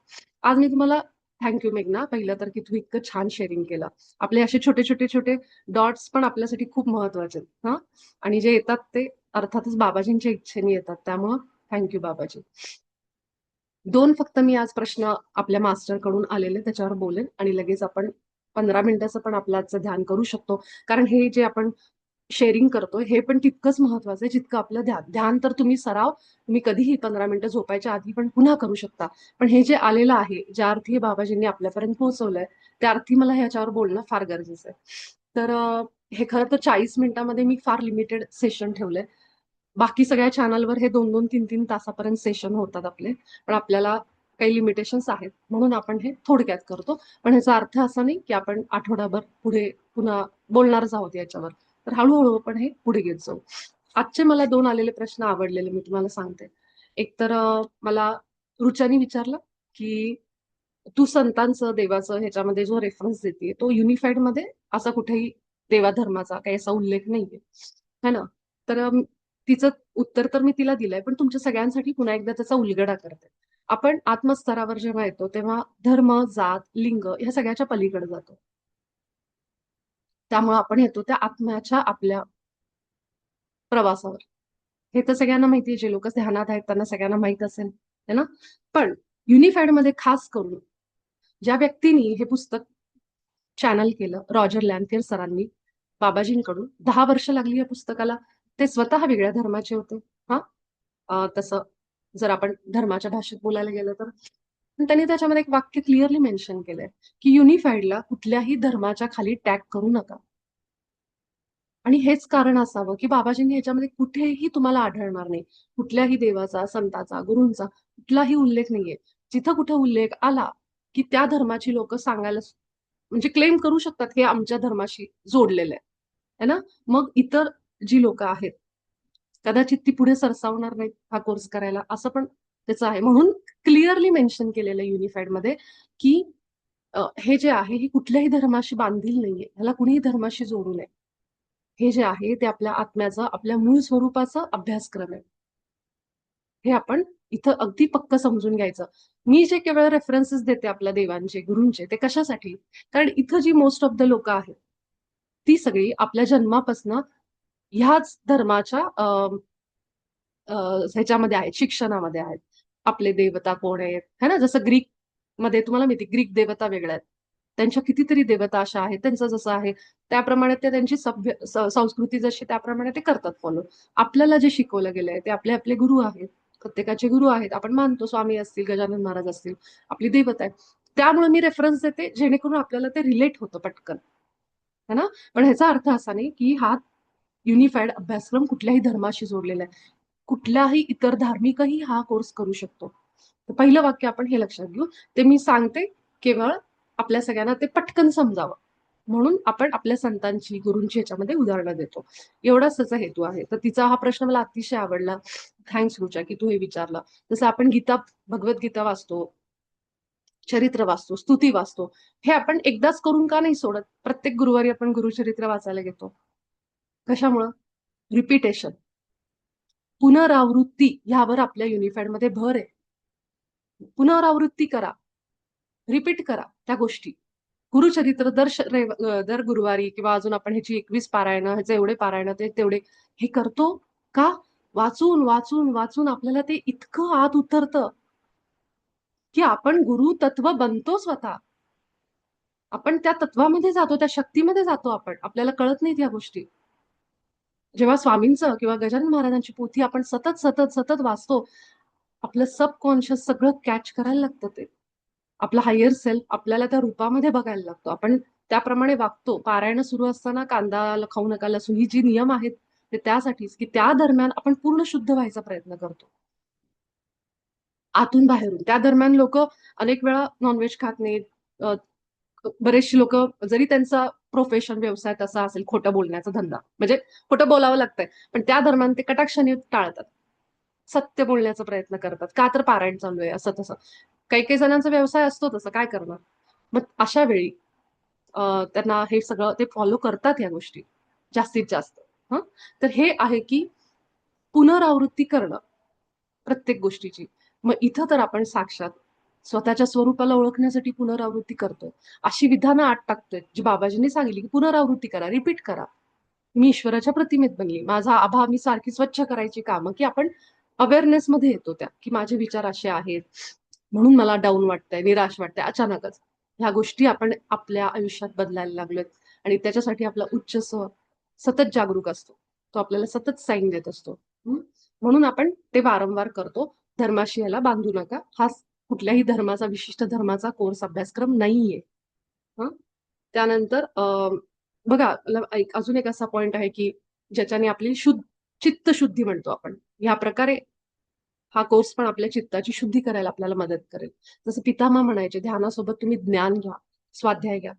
आज मी तुम्हाला थँक्यू मेघना, पहिलं तर की तुम्ही इतकं छान शेअरिंग केलं. आपले असे छोटे छोटे छोटे डॉट्स पण आपल्यासाठी खूप महत्वाचे आहेत. हा, आणि जे येतात ते अर्थातच बाबाजींच्या इच्छेने येतात. त्यामुळं थँक्यू बाबाजी. दोन फक्त मी आज प्रश्न आपल्या मास्टरकडून आलेले त्याच्यावर बोलेन आणि लगेच आपण 15 मिनिटाचं पण आपलं आजचं ध्यान करू शकतो. कारण हे जे आपण शेअरिंग करतोय हे पण तितकंच महत्वाचं आहे जितकं आपलं ध्यान. ध्यान तर तुम्ही सराव, तुम्ही कधीही 15 मिनिटं झोपायच्या आधी पण पुन्हा करू शकता. पण हे जे आलेलं आहे, ज्या अर्थी हे बाबाजींनी आपल्यापर्यंत पोहोचवलंय, त्या अर्थी मला ह्याच्यावर बोलणं फार गरजेचं आहे. तर हे खरं तर 40 मिनिटांमध्ये मी फार लिमिटेड सेशन ठेवलंय. बाकी सगळ्या चॅनलवर हे 2-2, 3-3 तासापर्यंत सेशन होतात आपले. पण आपल्याला काही लिमिटेशन्स आहेत, म्हणून आपण हे थोडक्यात करतो. पण ह्याचा अर्थ असा नाही की आपण आठवडाभर पुढे पुन्हा बोलणारच आहोत याच्यावर. तर हळूहळू आपण हे पुढे घेत जाऊ. आजचे मला 2 आलेले प्रश्न आवडलेले मी तुम्हाला सांगते. एक तर मला रुचानी विचारलं की तू संतांचं, देवाचं ह्याच्यामध्ये जो रेफरन्स देते तो युनिफाईड मध्ये असा कुठेही देवाधर्माचा काही असा उल्लेख नाहीये, है ना. तर तिचं उत्तर तर मी तिला दिलंय, पण तुमच्या सगळ्यांसाठी पुन्हा एकदा त्याचा उलगडा करते. आपण आत्मस्तरावर जेव्हा येतो तेव्हा धर्म, जात, लिंग ह्या सगळ्याच्या पलीकडे जातो. त्यामुळे आपण येतो त्या आत्म्याच्या आपल्या प्रवासावर. हे तर सगळ्यांना माहितीये, जे लोक ध्यानात आहेत त्यांना सगळ्यांना माहित असेल, है ना. पण युनिफाईड मध्ये खास करून ज्या व्यक्तींनी हे पुस्तक चॅनल केलं, रॉजर लॅनफेर सरांनी, बाबाजींकडून 10 वर्ष लागली या पुस्तकाला. ते स्वतः वेगळ्या धर्माचे होते. हा, तसं जर आपण धर्माच्या भाषेत बोलायला गेलं तर, पण त्यांनी त्याच्यामध्ये एक वाक्य क्लिअरली मेन्शन केलंय की युनिफाईडला कुठल्याही धर्माच्या खाली टॅग करू नका. आणि हेच कारण असावं की बाबाजींनी ह्याच्यामध्ये कुठेही तुम्हाला आढळणार नाही कुठल्याही देवाचा, संताचा, गुरूंचा कुठलाही उल्लेख नाहीये. जिथं कुठे उल्लेख आला की त्या धर्माची लोक सांगायला म्हणजे क्लेम करू शकतात हे आमच्या धर्माशी जोडलेलं आहे ना. मग इतर जी लोक आहेत कदाचित ती पुढे सरसावणार नाहीत हा कोर्स करायला, असं पण त्याचं आहे. म्हणून क्लिअरली मेन्शन केलेलं युनिफाईड मध्ये की हे जे आहे हे कुठल्याही धर्माशी बांधील नाहीये, ह्याला कुणीही धर्माशी जोडू नये. हे जे आहे ते आपल्या आत्म्याचा, आपल्या मूळ स्वरूपाचा अभ्यासक्रम आहे. हे आपण इथं अगदी पक्क समजून घ्यायचं. मी जे केवळ रेफरन्सेस देते आपल्या देवांचे, गुरूंचे, ते कशासाठी? कारण इथं जी मोस्ट ऑफ द लोक आहेत ती सगळी आपल्या जन्मापासून ह्याच धर्माच्या ह्याच्यामध्ये आहेत, शिक्षणामध्ये आहेत. आपले देवता कोण आहेत, है ना. जसं ग्रीक मध्ये तुम्हाला माहिती ग्रीक देवता वेगळ्या आहेत, त्यांच्या कितीतरी देवता अशा आहेत, त्यांचं जसं आहे त्याप्रमाणे ते त्यांची सभ्य संस्कृती जशी त्याप्रमाणे ते करतात फॉलो. आपल्याला जे शिकवलं गेलंय ते आपले आपले गुरु आहेत, प्रत्येकाचे गुरु आहेत. आपण मानतो स्वामी असतील, गजानन महाराज असतील, आपली देवता आहे. त्यामुळे मी रेफरन्स देते जेणेकरून आपल्याला ते रिलेट होतं पटकन, है ना. पण ह्याचा अर्थ असा नाही की हा युनिफाईड अभ्यासक्रम कुठल्याही धर्माशी जोडलेला आहे. कुठल्याही इतर धार्मिकही हा कोर्स करू शकतो. तर पहिलं वाक्य आपण हे लक्षात घेऊ. ते मी सांगते केवळ आपल्या सगळ्यांना ते पटकन समजावं म्हणून आपण आपल्या संतांची, गुरूंची ह्याच्यामध्ये उदाहरणं देतो. एवढाच त्याचा हेतू आहे. तर तिचा हा प्रश्न मला अतिशय आवडला. थँक्स रुचा की तू हे विचारलं. जसं आपण गीता, भगवद्गीता वाचतो, चरित्र वाचतो, स्तुती वाचतो, हे आपण एकदाच करून का नाही सोडत? प्रत्येक गुरुवारी आपण गुरुचरित्र वाचायला घेतो. कशामुळं? रिपिटेशन, पुनरावृत्ती ह्यावर आपल्या युनिफाईड मध्ये भर आहे. पुनरावृत्ती करा, रिपीट करा त्या गोष्टी. गुरुचरित्र दर गुरुवारी किंवा अजून आपण ह्याची 21 पारायण, ह्याचे एवढे पारायण, ते तेवढे हे करतो का? वाचून वाचून वाचून आपल्याला ते इतकं आत उतरतं की आपण गुरु तत्व बनतो स्वतः. आपण त्या तत्वामध्ये जातो, त्या शक्तीमध्ये जातो. आपण, आपल्याला कळत नाहीत या गोष्टी. जेव्हा स्वामींचं किंवा गजानन महाराजांची पोथी आपण सतत सतत सतत वाचतो, आपलं सबकॉन्शियस सगळं कॅच करायला लागतं. ते आपला हायर सेल्फ आपल्याला त्या रूपामध्ये बघायला लागतो. आपण त्याप्रमाणे वागतो. पारायण सुरू असताना कांदा खाऊ नका, लसूण, ही जी नियम आहेत ते त्यासाठीच की त्या दरम्यान आपण पूर्ण शुद्ध व्हायचा प्रयत्न करतो, आतून बाहेरून. त्या दरम्यान लोक अनेक वेळा नॉनव्हेज खात नाहीत. बरेचशी लोक, जरी त्यांचा प्रोफेशन व्यवसाय तसा असेल, खोटं बोलण्याचा धंदा, म्हणजे खोटं बोलावं लागतंय, पण त्या दरम्यान ते कटाक्षाने टाळतात, सत्य बोलण्याचा प्रयत्न करतात, का तर पारायण चालू आहे असं तसं. काही काही जणांचा व्यवसाय असतो तसं, काय करणार. मग अशा वेळी त्यांना हे सगळं ते फॉलो करतात या गोष्टी जास्तीत जास्त. हं तर हे आहे की पुनरावृत्ती करणं प्रत्येक गोष्टीची. मग इथं तर आपण साक्षात स्वतःच्या स्वरूपाला ओळखण्यासाठी पुनरावृत्ती करतोय. अशी विधानं आत टाकतोय जी बाबाजींनी सांगितली की पुनरावृत्ती करा, रिपीट करा. मी ईश्वराच्या प्रतिमेत बनली, माझा आभा मी सारखी स्वच्छ करायची कामं, की आपण अवेअरनेस मध्ये येतो त्या, की माझे विचार असे आहेत म्हणून मला डाऊन वाटतंय, निराश वाटतंय अचानकच. ह्या गोष्टी आपण आपल्या आयुष्यात बदलायला लागलोय आणि त्याच्यासाठी आपला उच्च स्व सतत जागरूक असतो, तो आपल्याला सतत साईन देत असतो. म्हणून आपण ते वारंवार करतो. धर्माशी याला बांधू नका, हा कुठल्याही धर्माचा, विशिष्ट धर्माचा कोर्स अभ्यासक्रम नाहीये. हं त्यानंतर बघा, अजून एक असा पॉइंट आहे की ज्याच्याने आपली चित्त शुद्धी म्हणतो आपण, ह्या प्रकारे हा कोर्स पण आपल्या चित्ताची शुद्धी करायला आपल्याला मदत करेल. जसं पितामह म्हणायचे, ध्यानासोबत तुम्ही ज्ञान घ्या, स्वाध्याय घ्या.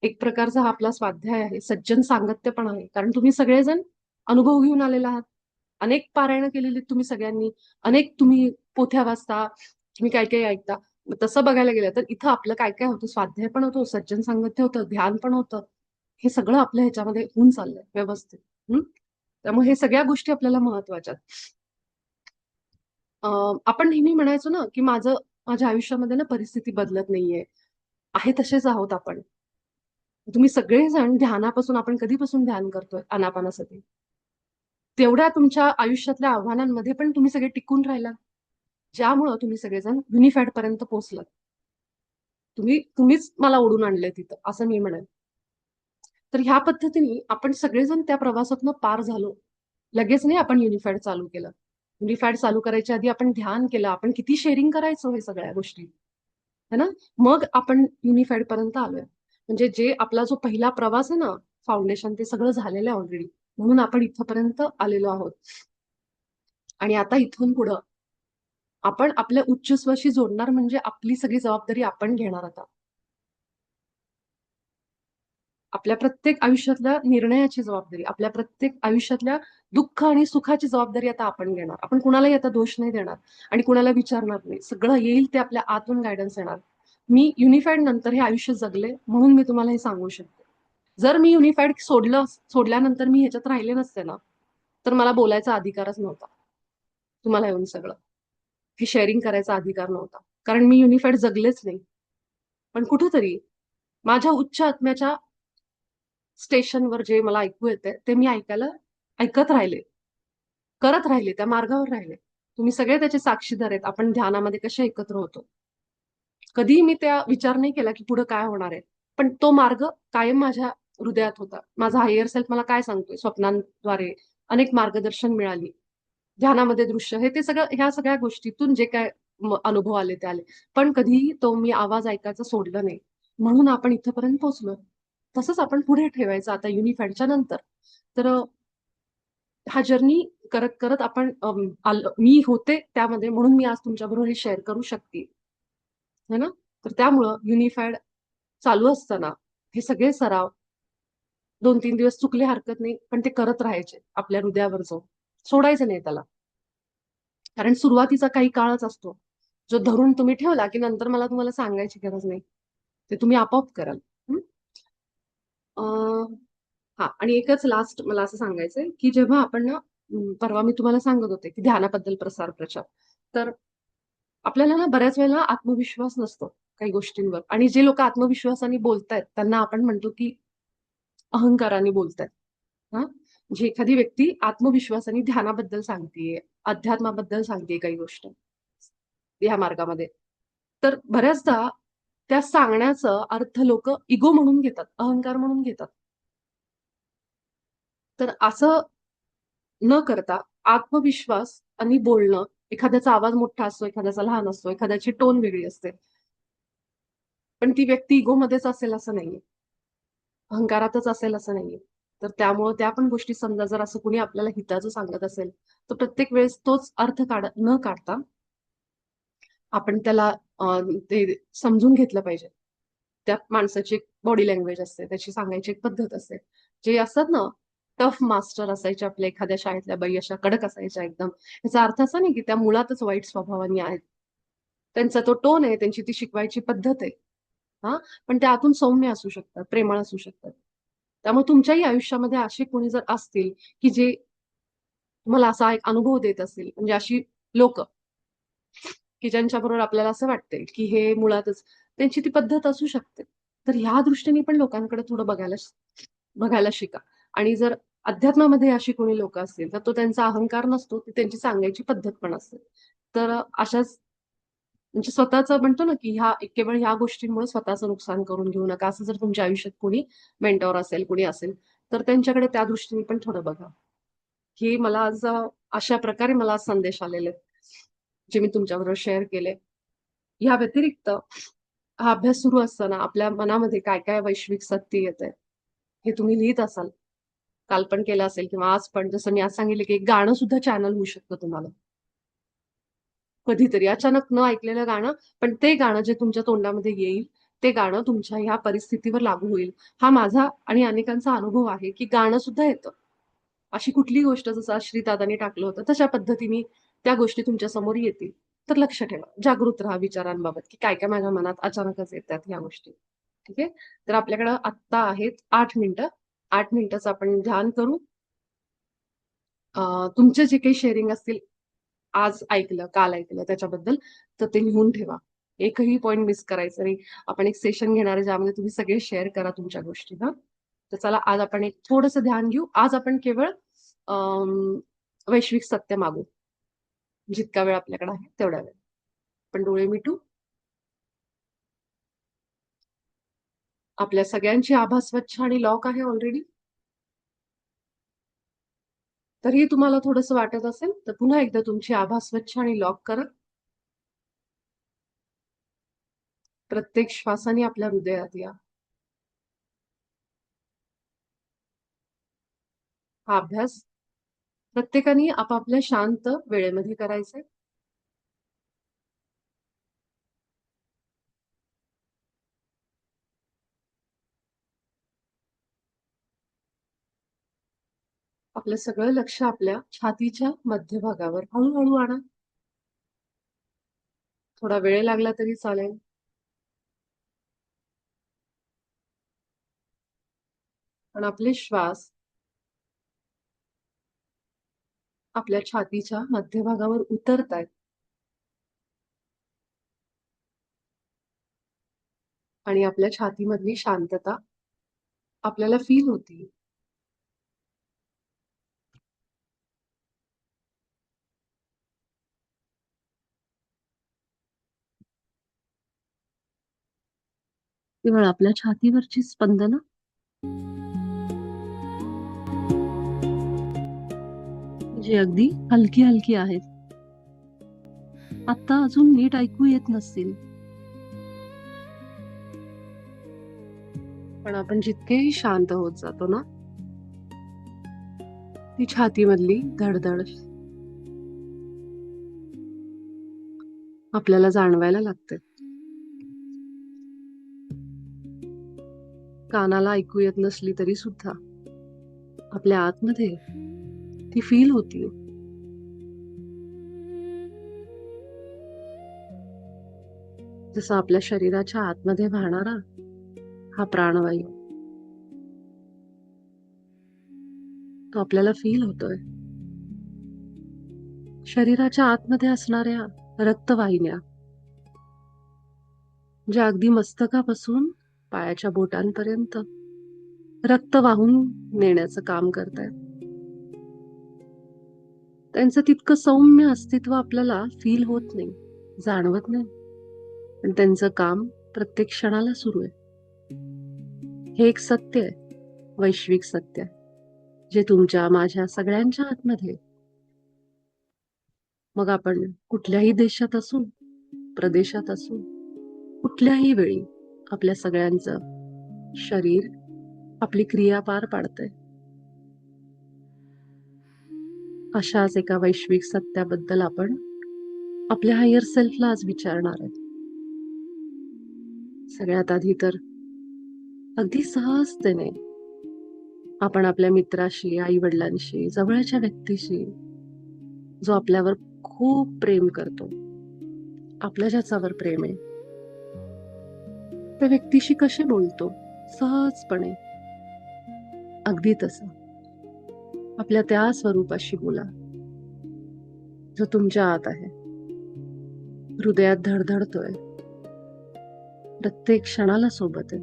एक प्रकारचा हा आपला स्वाध्याय आहे, सज्जन सांगत्य पण आहे, कारण तुम्ही सगळेजण अनुभव घेऊन आलेला आहात. अनेक पारायणं केलेली तुम्ही सगळ्यांनी, अनेक तुम्ही पोथ्या वाचता, तुम्ही काय काय ऐकता. तसं बघायला गेलं तर इथं आपलं काय काय होतं, स्वाध्याय पण होतो, सज्जन सांगत्य होतं, ध्यान पण होतं. हे सगळं आपल्या ह्याच्यामध्ये होऊन चाललंय व्यवस्थित. त्यामुळे हे सगळ्या गोष्टी आपल्याला महत्वाच्या. आपण नेहमी म्हणायचो ना की माझ्या आयुष्यामध्ये ना परिस्थिती बदलत नाहीये, आहे तसेच आहोत आपण. तुम्ही सगळेजण ध्यानापासून, आपण कधीपासून ध्यान करतोय, आनापानासती, तेवढ्या तुमच्या आयुष्यातल्या आव्हानांमध्ये पण तुम्ही सगळे टिकून राहिला, ज्यामुळं तुम्ही सगळेजण युनिफाईड पर्यंत पोहोचलात. तुम्हीच मला ओढून आणले तिथं, असं मी म्हणेन. तर ह्या पद्धतीने आपण सगळेजण त्या प्रवासातनं पार झालो. लगेच नाही आपण युनिफाईड चालू केलं. युनिफाईड चालू करायच्या आधी आपण ध्यान केलं, आपण किती शेअरिंग करायचो हे सगळ्या गोष्टी, है ना. मग आपण युनिफाईड पर्यंत आलोय. म्हणजे जे आपला जो पहिला प्रवास आहे ना, फाउंडेशन, ते सगळं झालेलं आहे ऑलरेडी. म्हणून आपण इथपर्यंत आलेलो आहोत. आणि आता इथून पुढं आपण आपल्या उच्च स्वशी जोडणार, म्हणजे आपली सगळी जबाबदारी आपण घेणार आता. आपल्या प्रत्येक आयुष्यातल्या निर्णयाची जबाबदारी, आपल्या प्रत्येक आयुष्यातल्या दुःख आणि सुखाची जबाबदारी आता आपण घेणार. आपण कुणालाही आता दोष नाही देणार आणि कुणाला विचारणार नाही. सगळं येईल ते आपल्या आतून गायडन्स येणार. मी युनिफाईड नंतर हे आयुष्य जगले, म्हणून मी तुम्हाला हे सांगू शकते. जर मी युनिफाईड सोडल्यानंतर मी ह्याच्यात राहिले नसते ना, तर मला बोलायचा अधिकारच नव्हता तुम्हाला येऊन सगळं. हे शेअरिंग करायचा अधिकार नव्हता, कारण मी युनिफाईड जगलेच नाही. पण कुठेतरी माझ्या उच्च आत्म्याच्या स्टेशनवर जे मला ऐकू येते ते मी ऐकत राहिले, करत राहिले, त्या मार्गावर राहिले. तुम्ही सगळे त्याचे साक्षीदार आहेत. आपण ध्यानामध्ये कसे एकत्र होतो, कधीही मी त्या विचार नाही केला की पुढे काय होणार आहे. पण तो मार्ग कायम माझ्या हृदयात होता. माझा हायर सेल्फ मला काय सांगतोय, स्वप्नांद्वारे अनेक मार्गदर्शन मिळाली, ध्यानामध्ये दृश्य, हे ते सगळं, ह्या सगळ्या गोष्टीतून जे काय अनुभव आले ते आले. पण कधीही तो मी आवाज ऐकायचं सोडलं नाही, म्हणून आपण इथपर्यंत पोहोचलो. तसंच आपण पुढे ठेवायचं आता युनिफाईडच्या नंतर. तर हा जर्नी करत करत आपण मी होते त्यामध्ये, म्हणून मी आज तुमच्याबरोबर हे शेअर करू शकते, है ना. तर त्यामुळं युनिफाईड चालू असताना हे सगळे सराव 2-3 दिवस चुकले हरकत नाही, पण ते करत राहायचे आपल्या हृदयावर जाऊन, सोडायचं नाही त्याला. कारण सुरुवातीचा काही काळच असतो जो धरून तुम्ही ठेवला की नंतर मला तुम्हाला सांगायची गरज नाही, ते तुम्ही आपोआप कराल. हा, आणि एकच लास्ट मला असं सांगायचंय की जेव्हा आपण ना, परवा मी तुम्हाला सांगत होते की ध्यानाबद्दल प्रसार प्रचार, तर आपल्याला ना बऱ्याच वेळेला आत्मविश्वास नसतो काही गोष्टींवर, आणि जे लोक आत्मविश्वासाने बोलतायत त्यांना आपण म्हणतो की अहंकाराने बोलतायत. हा, म्हणजे एखादी व्यक्ती आत्मविश्वासाने ध्यानाबद्दल सांगतेय, अध्यात्माबद्दल सांगतेय काही गोष्ट या मार्गामध्ये, तर बऱ्याचदा त्या सांगण्याचं अर्थ लोक इगो म्हणून घेतात, अहंकार म्हणून घेतात. तर असं न करता आत्मविश्वास आणि बोलणं, एखाद्याचा आवाज मोठा असतो, एखाद्याचा लहान असतो, एखाद्याची टोन वेगळी असते, पण ती व्यक्ती इगोमध्येच असेल असं नाहीये, अहंकारातच असेल असं नाहीये. तर त्यामुळं त्या पण गोष्टी समजा जर असं कुणी आपल्याला हिताचं सांगत असेल तर प्रत्येक वेळेस तोच अर्थ न काढता आपण त्याला ते समजून घेतलं पाहिजे. त्या माणसाची एक बॉडी लँग्वेज असते, त्याची सांगायची एक पद्धत असते. जे असतात ना टफ मास्टर असायचे आपल्या एखाद्या शाळेतल्या बाई अशा कडक असायच्या एकदम. याचा अर्थ असा नाही की त्या मुळातच वाईट स्वभावानी आहेत. त्यांचा तो टोन आहे, त्यांची ती शिकवायची पद्धत आहे. हा पण ते आतून सौम्य असू शकतात, प्रेमळ असू शकतात. त्यामुळे तुमच्याही आयुष्यामध्ये असे कोणी जर असतील की जे तुम्हाला असा एक अनुभव देत असतील, म्हणजे अशी लोक की ज्यांच्याबरोबर आपल्याला असं वाटतंय की हे मुळातच त्यांची ती पद्धत असू शकते. तर ह्या दृष्टीने पण लोकांकडे थोडं बघायला शिका. आणि जर अध्यात्मामध्ये अशी कोणी लोक असतील तर तो त्यांचा अहंकार नसतो, ती त्यांची सांगायची पद्धत पण असते. तर अशाच म्हणजे स्वतःचं म्हणतो ना की केवळ ह्या गोष्टींमुळे स्वतःचं नुकसान करून घेऊ नका. असं जर तुमच्या आयुष्यात कोणी मेंटॉर असेल, कोणी असेल, तर त्यांच्याकडे त्या दृष्टीने पण थोडं बघा. हे मला आज अशा प्रकारे मला आज संदेश आलेले आहेत, जे मी तुमच्याबरोबर शेअर केले. या व्यतिरिक्त हा अभ्यास सुरू असताना आपल्या मनामध्ये काय काय वैश्विक सत्य येतंय हे तुम्ही लिहित असाल. काल पण केलं असेल किंवा आज पण. जसं मी आज सांगितलं की एक गाणं सुद्धा चॅनल होऊ शकतं तुम्हाला. कधीतरी अचानक न ऐकलेलं गाणं, पण ते गाणं जे तुमच्या तोंडामध्ये येईल, ते गाणं तुमच्या ह्या परिस्थितीवर लागू होईल. हा माझा आणि अनेकांचा अनुभव आहे की गाणं सुद्धा येतं. अशी कुठली गोष्ट जसं श्रीदादांनी टाकलं होतं तशा पद्धतीने त्या गोष्टी तुमच्या समोर येतील. तर लक्ष ठेवा, जागृत राहा विचारांबाबत की काय काय माझ्या मनात अचानकच येतात ह्या गोष्टी. ठीक आहे. तर आपल्याकडं आत्ता आहेत 8 मिनिटं. 8 मिनिटाचं आपण ध्यान करू. तुमचे जे काही शेअरिंग असतील, आज ऐकलं, काल ऐकलं त्याच्याबद्दल, तर ते लिहून ठेवा. एकही पॉइंट मिस करायचं नाही. आपण एक सेशन घेणार आहे ज्यामध्ये तुम्ही सगळे शेअर करा तुमच्या गोष्टी. हा तर चला आज आपण एक थोडंसं ध्यान घेऊ. आज आपण केवळ वैश्विक सत्य मागू. जितका वेळ आपल्याकडे आहे तेवढा वेळ. पण डोळे मिटू. आपल्या सगळ्यांची आभा स्वच्छ आणि लॉक आहे ऑलरेडी. तरीही तुम्हाला थोडंसं वाटत असेल तर पुन्हा एकदा तुमची आभा स्वच्छ आणि लॉक करा. प्रत्येक श्वासाने आपल्या हृदयात या. हा अभ्यास प्रत्येकाने आपापल्या शांत वेळेमध्ये करायचा आहे. आपलं सगळं लक्ष आपल्या छातीच्या मध्यभागावर हळूहळू आणा. थोडा वेळ लागला तरी चालेल. पण आपले श्वास आपल्या छातीच्या मध्यभागावर उतरतायत आणि आपल्या छातीमधली शांतता आपल्याला फील होती. केवळ आपल्या छातीवरची स्पंदनं जी अगदी हलकी हलकी आहेत, आता अजून नीट ऐकू येत नसतील, पण आपण जितकेही शांत होत जातो ना, ती छातीमधली धडधड आपल्याला जाणवायला लागते. कानाला ऐकू येत नसली तरी सुद्धा आपल्या आतमध्ये ती फील होती. जसं आपल्या शरीराच्या आतमध्ये वाहणारा हा प्राणवायू तो आपल्याला फील होतोय. शरीराच्या आतमध्ये असणाऱ्या रक्तवाहिन्या ज्या अगदी मस्तकापासून पायाच्या बोटांपर्यंत रक्त वाहून नेण्याचं काम करतायत. त्यांचं तितकं सौम्य अस्तित्व आपल्याला फील होत नाही, जाणवत नाही, पण त्यांचं काम प्रत्येक क्षणाला सुरू आहे. हे एक सत्य आहे, वैश्विक सत्य, जे तुमच्या माझ्या सगळ्यांच्या आतमध्ये. मग आपण कुठल्याही देशात असू, प्रदेशात असू, कुठल्याही वेळी आपल्या सगळ्यांचं शरीर आपली क्रिया पार पाडतंय. अशाच एका वैश्विक सत्याबद्दल आपण आपल्या हायर सेल्फला आज विचारणार आहे. सगळ्यात आधी तर अगदी सहजतेने आपण आपल्या मित्राशी, आई वडिलांशी, जवळच्या व्यक्तीशी जो आपल्यावर खूप प्रेम करतो, आपल्या ज्याच्यावर प्रेम आहे, त्या व्यक्तीशी कसे बोलतो सहजपणे, अगदी तसं आपल्या त्या स्वरूपाशी बोला जो तुमच्या आत आहे, हृदयात धडधडतोय, प्रत्येक क्षणाला सोबत आहे.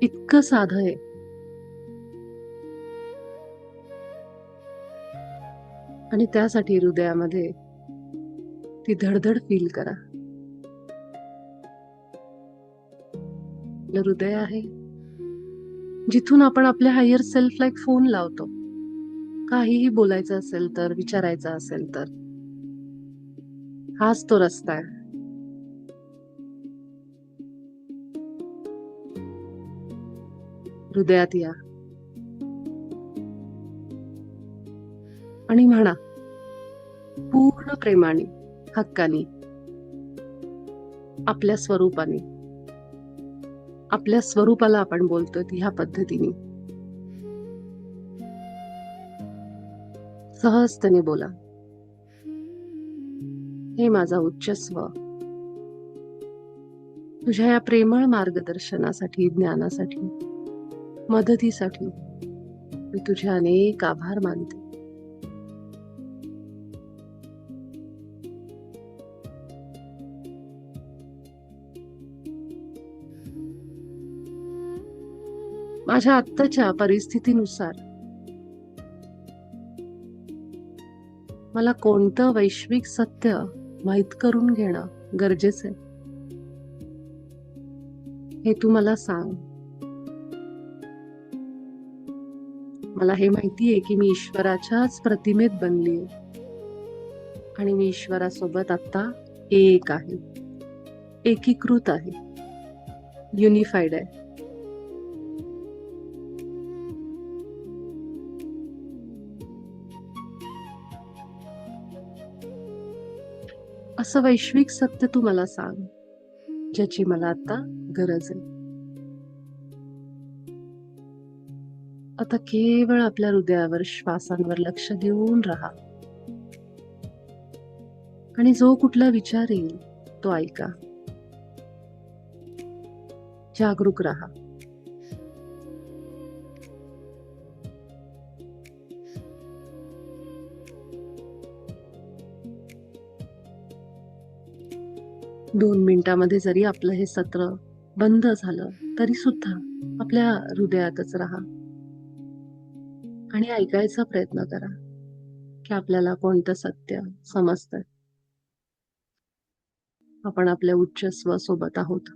इतकं साधं आहे. आणि त्यासाठी हृदयामध्ये ती धडधड फील करा. आपलं हृदय आहे जिथून आपण आपल्या हायर सेल्फला एक फोन लावतो. काहीही बोलायचं असेल तर, विचारायचं असेल तर, हाच तो रस्ता आहे. हृदयात या आणि म्हणा पूर्ण प्रेमाने, हक्काने, आपल्या स्वरूपाने. आपल्या स्वरूपाला आपण बोलतोय ह्या पद्धतीने सहजतेने बोला. हे माझा उच्च स्व, तुझ्या या प्रेमळ मार्गदर्शनासाठी, ज्ञानासाठी, मदतीसाठी मी तुझे अनेक आभार मानते. माझ्या आत्ताच्या परिस्थितीनुसार मला कोणतं वैश्विक सत्य माहित करून घेणं गरजेचं आहे हे तू मला सांग. मला हे माहितीये की मी ईश्वराच्याच प्रतिमेत बनलीये आणि मी ईश्वरासोबत आता एक आहे, एकीकृत आहे, युनिफाईड आहे. असं वैश्विक सत्य तू मला सांग ज्याची मला आता गरज आहे. आता केवळ आपल्या हृदयावर, श्वासांवर लक्ष देऊन राहा आणि जो कुठला विचार येईल तो ऐका. जागरूक राहा. दोन मिनिटांमध्ये जरी आपलं हे सत्र बंद झालं तरी सुद्धा आपल्या हृदयातच राहा आणि ऐकायचा प्रयत्न करा की आपल्याला कोणतं सत्य समजतंय. आपण आपल्या उच्च स्व सोबत आहोत.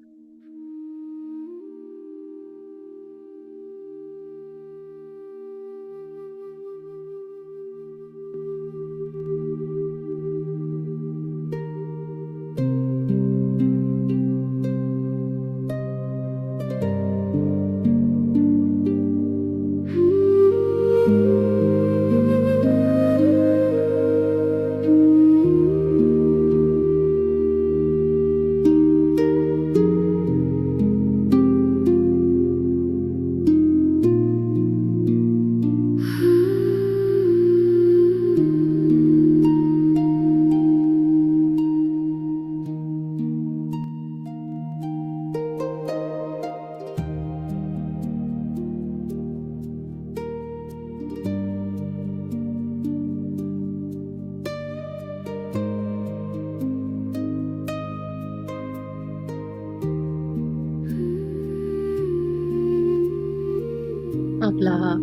आपला हा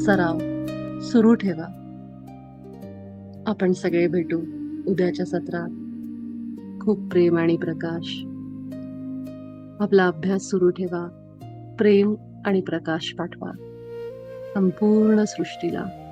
सराव सुरू ठेवा. आपण सगळे भेटू उद्याच्या सत्रात. खूप प्रेम आणि प्रकाश. आपला अभ्यास सुरू ठेवा. प्रेम आणि प्रकाश पाठवा संपूर्ण सृष्टीला.